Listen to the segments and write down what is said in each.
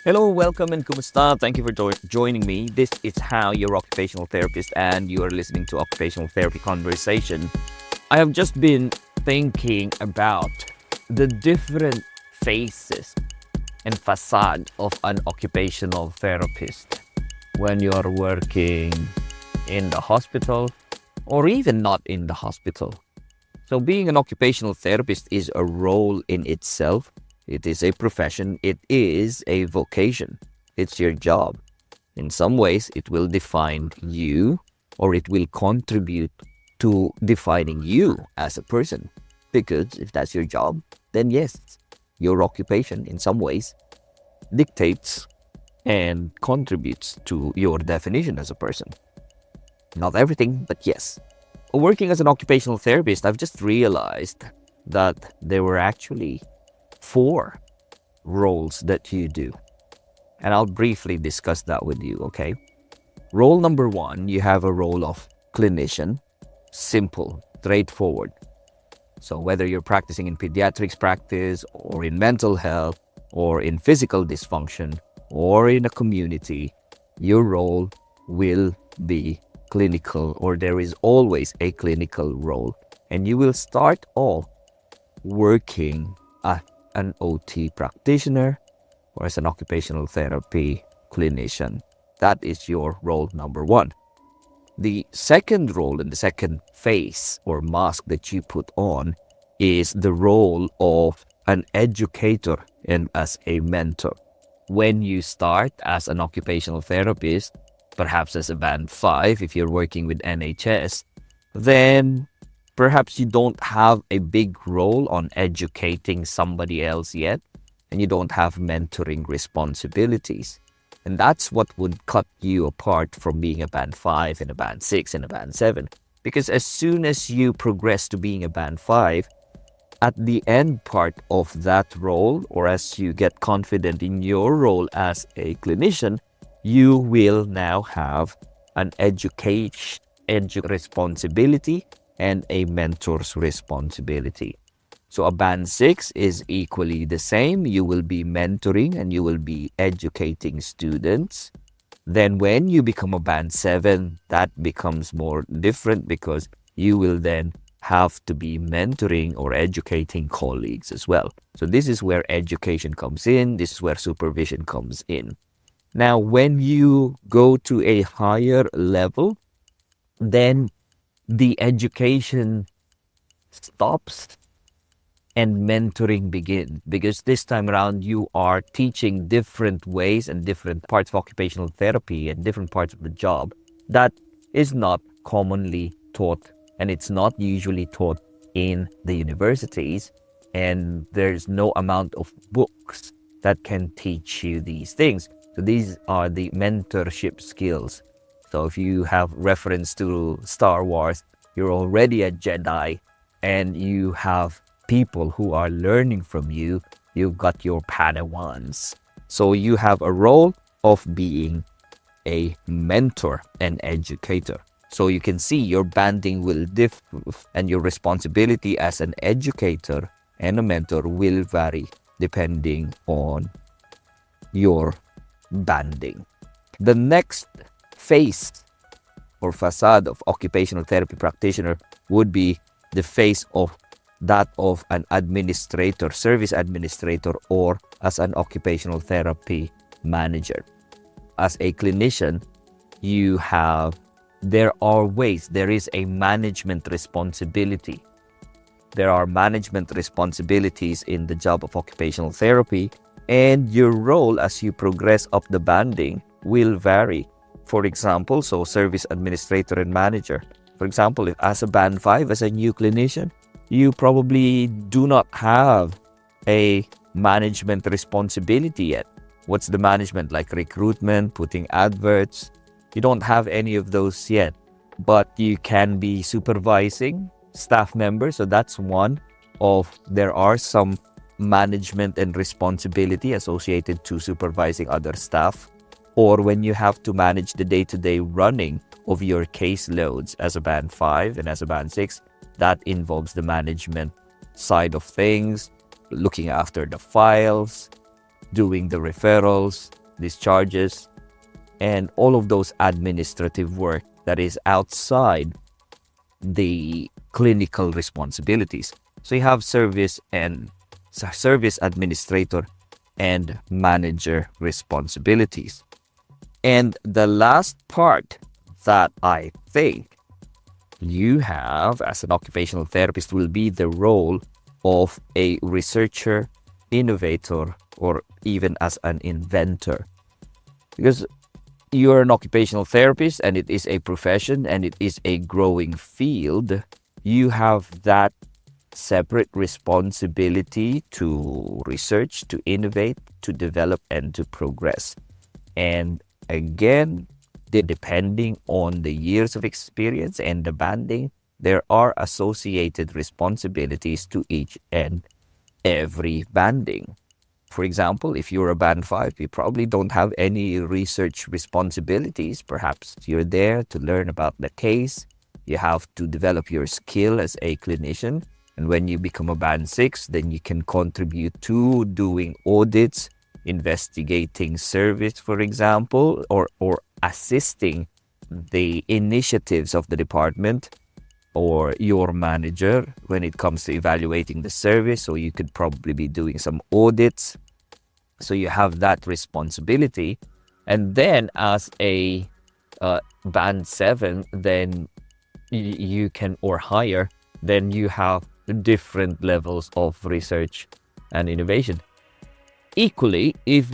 Hello, welcome and kumusta. Thank you for joining me. This is How, your occupational therapist, and you are listening to Occupational Therapy Conversation. I have just been thinking about the different faces and facade of an occupational therapist when you are working in the hospital or even not in the hospital. So being an occupational therapist is a role in itself. It is a profession. It is a vocation. It's your job. In some ways, it will define you, or it will contribute to defining you as a person. Because if that's your job, then yes, your occupation in some ways dictates and contributes to your definition as a person. Not everything, but yes. Working as an occupational therapist, I've just realized that there were actually 4 roles that you do. And I'll briefly discuss that with you, okay? Role number 1, you have a role of clinician. Simple, straightforward. So whether you're practicing in pediatrics practice or in mental health or in physical dysfunction or in a community, your role will be clinical, or there is always a clinical role. And you will start off working at an OT practitioner or as an occupational therapy clinician. That is your role number 1. The second role and the second face or mask that you put on is the role of an educator and as a mentor. When you start as an occupational therapist, perhaps as a band 5, if you're working with NHS, then perhaps you don't have a big role on educating somebody else yet, and you don't have mentoring responsibilities. And that's what would cut you apart from being a band 5 and a band 6 and a band 7. Because as soon as you progress to being a band 5, at the end part of that role, or as you get confident in your role as a clinician, you will now have an education responsibility and a mentor's responsibility. So a band 6 is equally the same. You will be mentoring and you will be educating students. Then when you become a band 7, that becomes more different because you will then have to be mentoring or educating colleagues as well. So this is where education comes in. This is where supervision comes in. Now, when you go to a higher level, then the education stops and mentoring begins, because this time around you are teaching different ways and different parts of occupational therapy and different parts of the job that is not commonly taught, and it's not usually taught in the universities, and there's no amount of books that can teach you these things. So these are the mentorship skills. So if you have reference to Star Wars, you're already a Jedi and you have people who are learning from you. You've got your Padawans. So you have a role of being a mentor and educator. So you can see your banding will differ and your responsibility as an educator and a mentor will vary depending on your banding. The next face or facade of occupational therapy practitioner would be the face of that of an administrator, service administrator, or as an occupational therapy manager. As a clinician, there is a management responsibility. There are management responsibilities in the job of occupational therapy, and your role as you progress up the banding will vary. For example, so service administrator and manager. For example, if as a band 5, as a new clinician, you probably do not have a management responsibility yet. What's the management? Like recruitment, putting adverts. You don't have any of those yet, but you can be supervising staff members. So that's one of, there are some management and responsibility associated to supervising other staff, or when you have to manage the day-to-day running of your caseloads as a band 5 and as a band 6, that involves the management side of things, looking after the files, doing the referrals, discharges, and all of those administrative work that is outside the clinical responsibilities. So you have service administrator and manager responsibilities. And the last part that I think you have as an occupational therapist will be the role of a researcher, innovator, or even as an inventor. Because you're an occupational therapist and it is a profession and it is a growing field, you have that separate responsibility to research, to innovate, to develop, and to progress. And again, depending on the years of experience and the banding, there are associated responsibilities to each and every banding. For example, if you're a band 5, you probably don't have any research responsibilities. Perhaps you're there to learn about the case. You have to develop your skill as a clinician. And when you become a band 6, then you can contribute to doing audits, investigating service, for example, or assisting the initiatives of the department or your manager when it comes to evaluating the service. So you could probably be doing some audits. So you have that responsibility. And then as a band 7, then you can, or higher, then you have different levels of research and innovation. Equally, if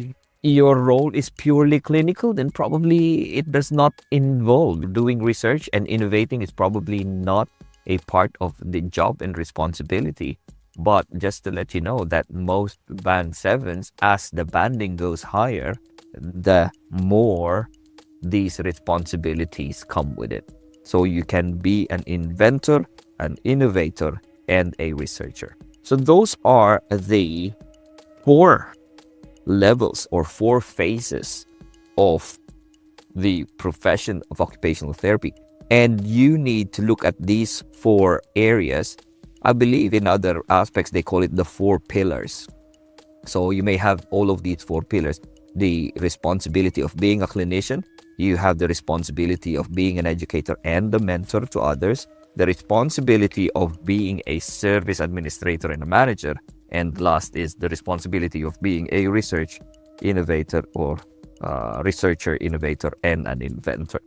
your role is purely clinical, then probably it does not involve doing research, and innovating is probably not a part of the job and responsibility. But just to let you know that most band 7s, as the banding goes higher, the more these responsibilities come with it. So you can be an inventor, an innovator, and a researcher. So those are the 4 levels or 4 phases of the profession of occupational therapy. And you need to look at these 4 areas. I believe in other aspects, they call it the 4 pillars. So you may have all of these 4 pillars. The responsibility of being a clinician. You have the responsibility of being an educator and a mentor to others. The responsibility of being a service administrator and a manager. And last is the responsibility of being a research innovator or researcher, innovator, and an inventor.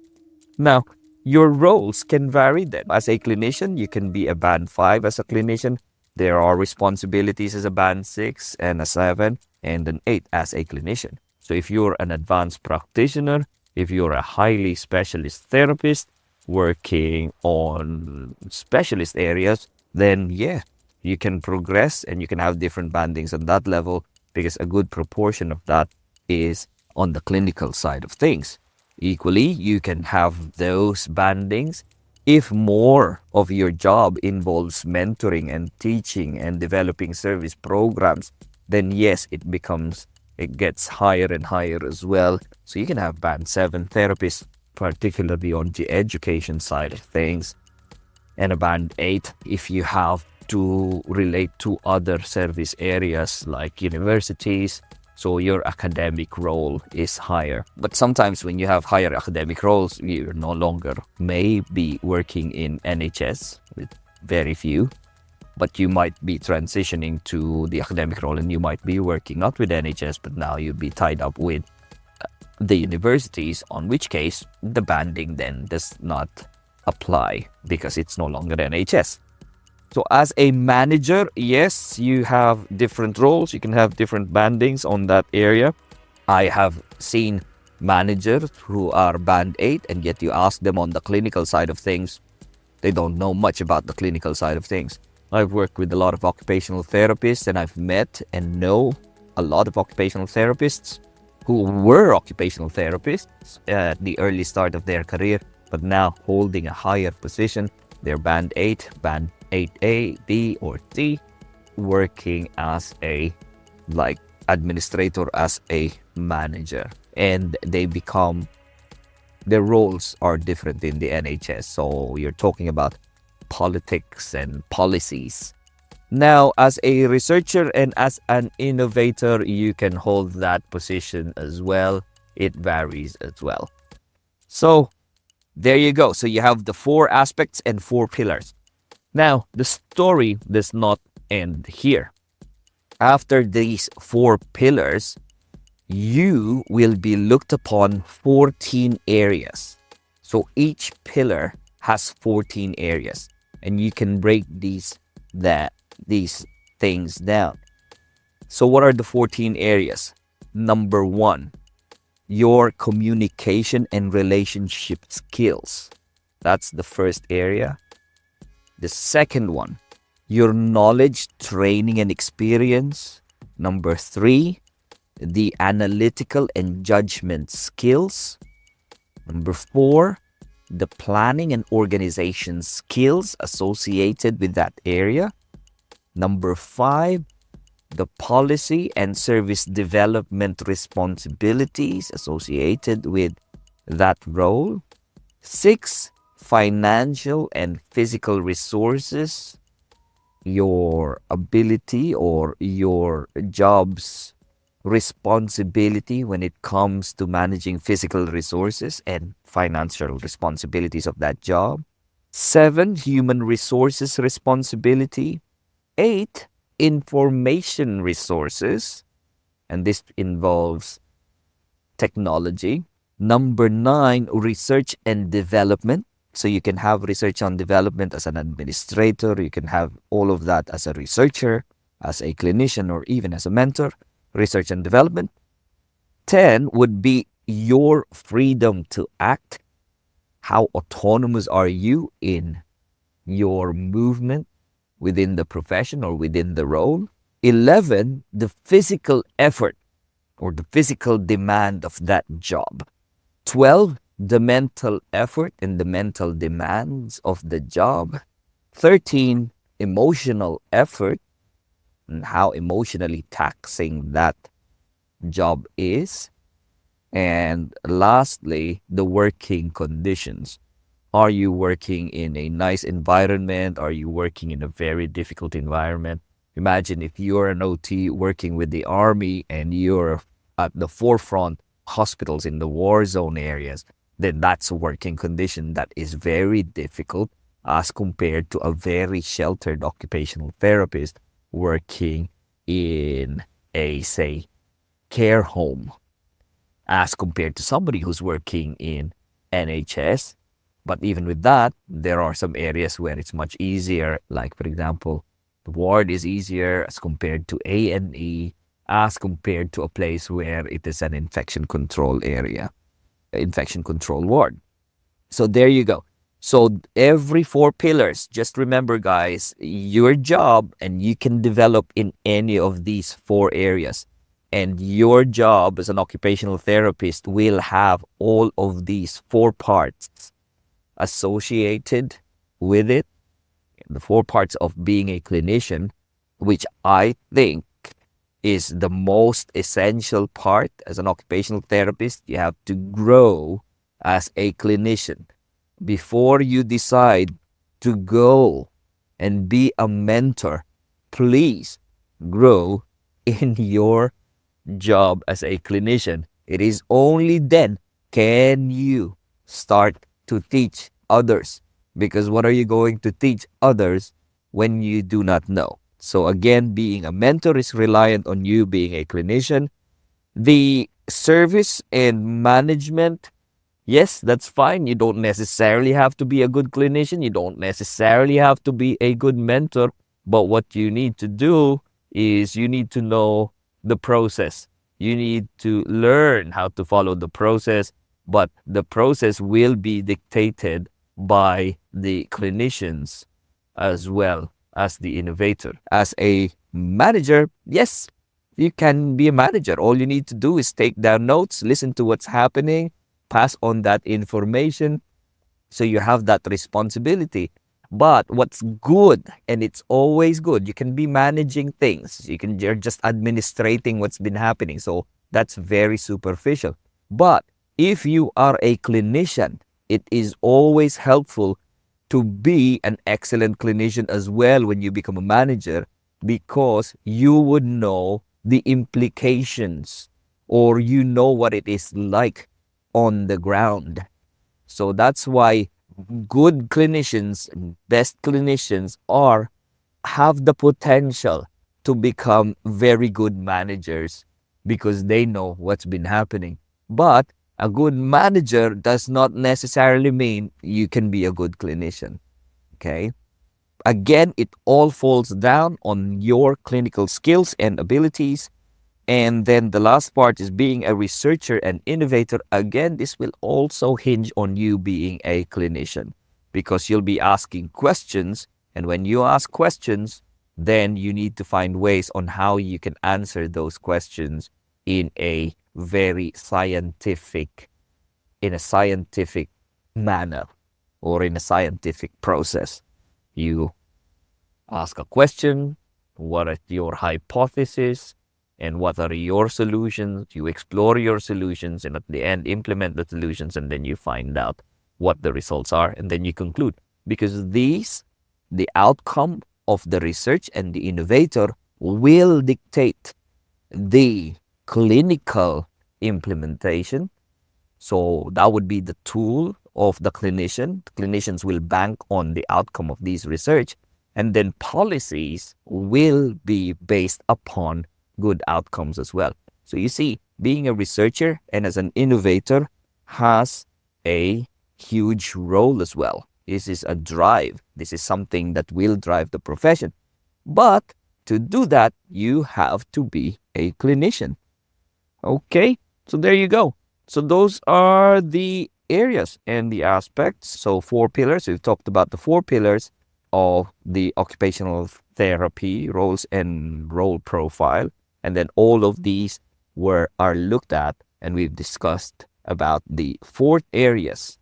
Now, your roles can vary then. As a clinician, you can be a band 5 as a clinician. There are responsibilities as a band 6 and a 7 and an 8 as a clinician. So if you're an advanced practitioner, if you're a highly specialist therapist working on specialist areas, then yeah, you can progress and you can have different bandings on that level, because a good proportion of that is on the clinical side of things. Equally, you can have those bandings if more of your job involves mentoring and teaching and developing service programs. Then yes, it gets higher and higher as well. So you can have band 7 therapists, particularly on the education side of things, and a band 8 if you have to relate to other service areas like universities. So your academic role is higher. But sometimes when you have higher academic roles, you're no longer maybe working in NHS, with very few, but you might be transitioning to the academic role and you might be working not with NHS, but now you'll be tied up with the universities, on which case the banding then does not apply because it's no longer NHS. So as a manager, yes, you have different roles. You can have different bandings on that area. I have seen managers who are band 8, and yet you ask them on the clinical side of things, they don't know much about the clinical side of things. I've worked with a lot of occupational therapists, and I've met and know a lot of occupational therapists who were occupational therapists at the early start of their career, but now holding a higher position. They're band 8, band 8A, B, or C, working as a administrator, as a manager, and their roles are different in the NHS. So you're talking about politics and policies Now, as a researcher and as an innovator, you can hold that position as well. It varies as well. So, there you go. So, you have the four aspects and four pillars. Now, the story does not end here. After these four pillars, you will be looked upon 14 areas. So each pillar has 14 areas, and you can break these things down. So what are the 14 areas? Number 1, your communication and relationship skills. That's the first area. The second one, your knowledge, training, and experience. Number 3, the analytical and judgment skills. Number 4, the planning and organization skills associated with that area. Number 5, the policy and service development responsibilities associated with that role. 6, financial and physical resources, your ability or your job's responsibility when it comes to managing physical resources and financial responsibilities of that job. 7, human resources responsibility. 8, information resources, and this involves technology. Number 9, research and development. So you can have research and development as an administrator. You can have all of that as a researcher, as a clinician, or even as a mentor. Research and development. 10 would be your freedom to act. How autonomous are you in your movement within the profession or within the role? 11, the physical effort or the physical demand of that job. 12, the mental effort and the mental demands of the job. 13, emotional effort and how emotionally taxing that job is. And lastly, the working conditions. Are you working in a nice environment? Are you working in a very difficult environment? Imagine if you're an OT working with the army and you're at the forefront hospitals in the war zone areas, then that's a working condition that is very difficult as compared to a very sheltered occupational therapist working in a, say, care home, as compared to somebody who's working in NHS. But even with that, there are some areas where it's much easier. Like, for example, the ward is easier as compared to A&E, as compared to a place where it is an infection control area, infection control ward. So there you go. So every 4 pillars, just remember, guys, your job, and you can develop in any of these 4 areas. And your job as an occupational therapist will have all of these 4 parts associated with it. The 4 parts of being a clinician, which I think is the most essential part as an occupational therapist. You have to grow as a clinician. Before you decide to go and be a mentor, please grow in your job as a clinician. It is only then can you start to teach others. Because what are you going to teach others when you do not know? So again, being a mentor is reliant on you being a clinician. The service and management, yes, that's fine. You don't necessarily have to be a good clinician. You don't necessarily have to be a good mentor. But what you need to do is you need to know the process. You need to learn how to follow the process. But the process will be dictated by the clinicians as well as the innovator. As a manager, yes, you can be a manager. All you need to do is take down notes, listen to what's happening, pass on that information. So you have that responsibility. But what's good, and it's always good, you can be managing things. You're just administrating what's been happening. So that's very superficial. But if you are a clinician, it is always helpful to be an excellent clinician as well when you become a manager, because you would know the implications, or you know what it is like on the ground. So that's why good clinicians, best clinicians have the potential to become very good managers because they know what's been happening. But a good manager does not necessarily mean you can be a good clinician. Okay. Again, it all falls down on your clinical skills and abilities. And then the last part is being a researcher and innovator. Again, this will also hinge on you being a clinician because you'll be asking questions. And when you ask questions, then you need to find ways on how you can answer those questions in a very scientific manner, or in a scientific process. You ask a question, what are your hypotheses, and what are your solutions? You explore your solutions, and at the end, implement the solutions, and then you find out what the results are, and then you conclude. Because the outcome of the research and the innovator will dictate the clinical implementation. So that would be the tool of the clinician. Clinicians will bank on the outcome of these research, and then policies will be based upon good outcomes as well. So you see, being a researcher and as an innovator has a huge role as well. This is a drive. This is something that will drive the profession. But to do that, you have to be a clinician. Okay, so there you go. So those are the areas and the aspects. So 4 pillars. We've talked about the 4 pillars of the occupational therapy roles and role profile. And then all of these are looked at, and we've discussed about the 4 areas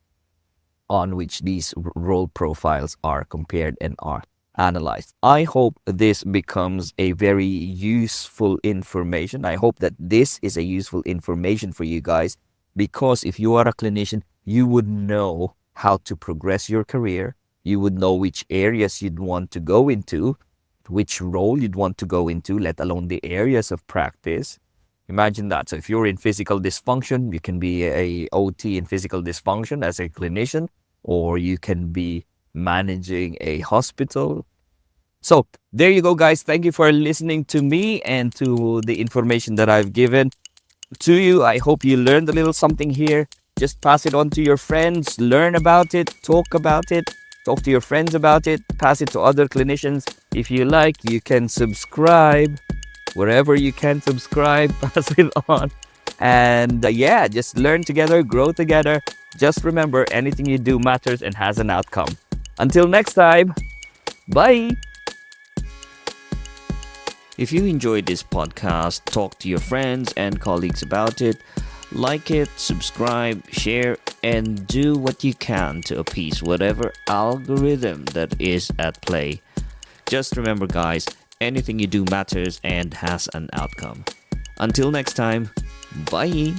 on which these role profiles are compared and are analyzed. I hope this becomes a very useful information. I hope that this is a useful information for you guys, because if you are a clinician, you would know how to progress your career. You would know which areas you'd want to go into, which role you'd want to go into, let alone the areas of practice. Imagine that. So if you're in physical dysfunction, you can be a OT in physical dysfunction as a clinician, or you can be managing a hospital. So there you go, guys. Thank you for listening to me and to the information that I've given to you. I hope you learned a little something here. Just pass it on to your friends, learn about it, talk about it, talk to your friends about it, pass it to other clinicians. If you like, you can subscribe wherever you can subscribe, pass it on. And yeah, just learn together, grow together. Just remember, anything you do matters and has an outcome. Until next time, bye. If you enjoyed this podcast, talk to your friends and colleagues about it. Like it, subscribe, share, and do what you can to appease whatever algorithm that is at play. Just remember, guys, anything you do matters and has an outcome. Until next time, bye.